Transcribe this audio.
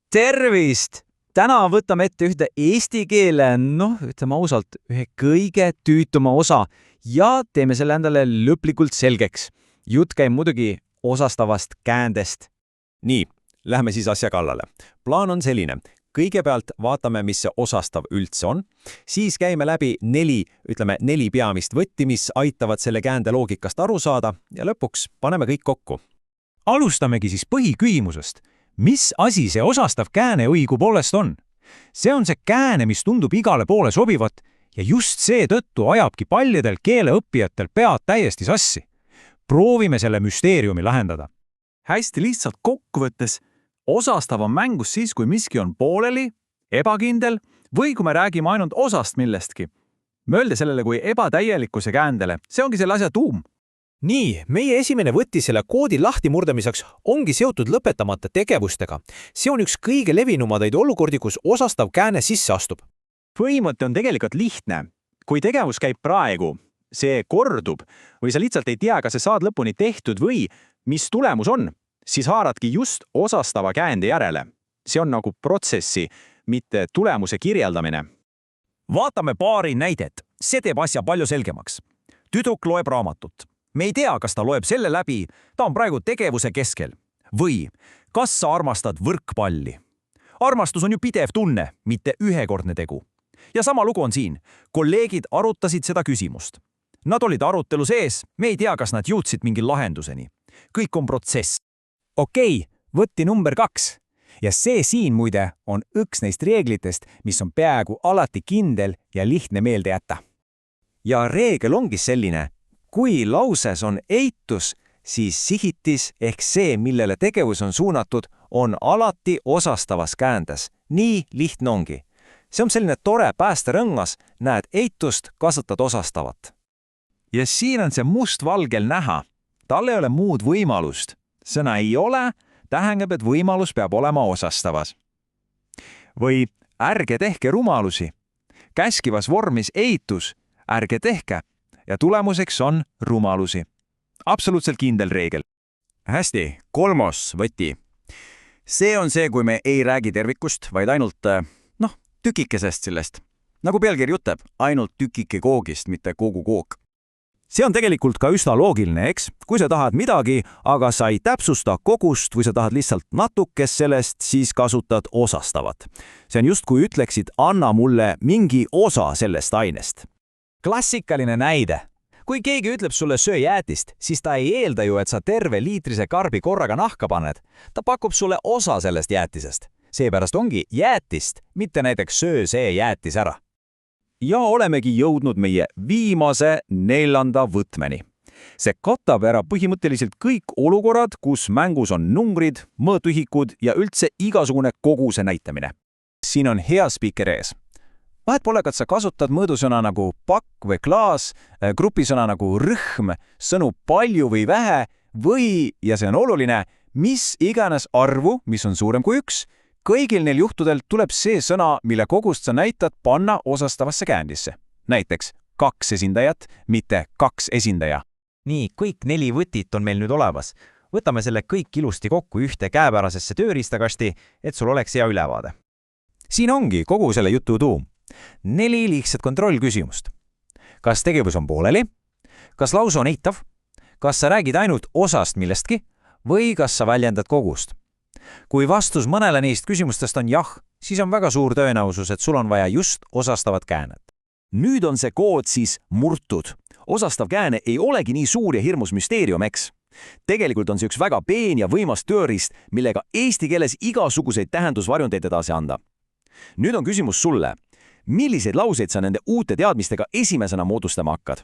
Tervist! Täna võtame ette ühte eesti keele, ütleme ausalt, ühe kõige tüütuma osa ja teeme selle endale lõplikult selgeks. Jutt käib muidugi osastavast käändest. Nii, lähme siis asja kallale. Plaan on selline. Kõigepealt vaatame, mis see osastav üldse on. Siis käime läbi neli peamist võtti, mis aitavad selle käände loogikast aru saada ja lõpuks paneme kõik kokku. Alustamegi siis põhiküsimusest. Mis asi see osastav kääne õigupoolest on? See on see kääne, mis tundub igale poole sobivat ja just seetõttu ajabki paljudel keeleõppijatel pead täiesti sassi. Proovime selle müsteeriumi lahendada. Hästi lihtsalt kokkuvõttes, osastav on mängus siis, kui miski on pooleli, ebakindel või kui me räägime ainult osast millestki. Mõelda sellele kui ebatäielikkuse käändele, see ongi selle asja tuum. Nii, meie esimene võti selle koodi lahtimurdamiseks ongi seotud lõpetamata tegevustega. See on üks kõige levinumadaid olukordi, kus osastav kääne sisse astub. Põhimõte on tegelikult lihtne. Kui tegevus käib praegu, see kordub või sa lihtsalt ei tea, kas see saad lõpuni tehtud või mis tulemus on, siis haaradki just osastava käände järele. See on nagu protsessi, mitte tulemuse kirjeldamine. Vaatame paari näidet. See teeb asja palju selgemaks. Tüdruk loeb raamatut. Me ei tea, kas ta loeb selle läbi, ta on praegu tegevuse keskel. Või kas sa armastad võrkpalli? Armastus on ju pidev tunne, mitte ühekordne tegu. Ja sama lugu on siin. Kolleegid arutasid seda küsimust. Nad olid arutelu sees, me ei tea, kas nad jõudsid mingi lahenduseni. Kõik on protsess. Okei, võtti number 2. Ja see siin muide on üks neist reeglitest, mis on peaaegu alati kindel ja lihtne meelde jätta. Ja reegel ongi selline. Kui lauses on eitus, siis sihitis ehk see, millele tegevus on suunatud, on alati osastavas käändes. Nii lihtne ongi. See on selline tore päästerõngas, näed eitust, kasutad osastavat. Ja siin on see mustvalgel näha. Tal ei ole muud võimalust. Sõna ei ole, tähendab, et võimalus peab olema osastavas. Või ärge tehke rumalusi. Käskivas vormis eitus, ärge tehke. Ja tulemuseks on rumalusi. Absoluutselt kindel reegel. Hästi, 3. võti. See on see, kui me ei räägi tervikust, vaid ainult, tükikesest sellest. Nagu pealkiri ütleb, ainult tükike koogist, mitte kogu kook. See on tegelikult ka üsna loogiline, eks? Kui sa tahad midagi, aga sa ei täpsusta kogust või sa tahad lihtsalt natukest sellest, siis kasutad osastavat. See on just kui ütleksid, anna mulle mingi osa sellest ainest. Klassikaline näide. Kui keegi ütleb sulle söö jäätist, siis ta ei eelda ju, et sa terve liitrise karbi korraga nahka paned. Ta pakub sulle osa sellest jäätisest. Seepärast ongi jäätist, mitte näiteks söö see jäätis ära. Ja olemegi jõudnud meie viimase 4. võtmeni. See katab ära põhimõtteliselt kõik olukorrad, kus mängus on numbrid, mõõtühikud ja üldse igasugune koguse näitamine. Siin on hea spiiker ees. Vahet pole, kas sa kasutad mõõdusõna nagu pakk või klaas, grupisõna nagu rühm, sõnu palju või vähe või, ja see on oluline, mis iganes arvu, mis on suurem kui 1, kõigil neil juhtudel tuleb see sõna, mille kogust sa näitad, panna osastavasse käändisse. Näiteks 2 esindajat, mitte 2 esindaja. Nii, kõik 4 võtit on meil nüüd olemas. Võtame selle kõik ilusti kokku ühte käepärasesse tööriistakasti, et sul oleks hea ülevaade. Siin ongi kogu selle jutu tuum. 4 liigset kontrollküsimust. Kas tegevus on pooleli? Kas lause on eitav? Kas sa räägid ainult osast millestki? Või kas sa väljendad kogust? Kui vastus mõnele neist küsimustest on jah, siis on väga suur tõenäosus, et sul on vaja just osastavat käänet. Nüüd on see kood siis murtud. Osastav kääne ei olegi nii suur ja hirmus müsteerium, eks? Tegelikult on see üks väga peen ja võimas tööriist, millega eesti keeles igasuguseid tähendusvarjundeid edasi anda. Nüüd on küsimus sulle. Milliseid lauseid sa nende uute teadmistega esimesena moodustama hakkad?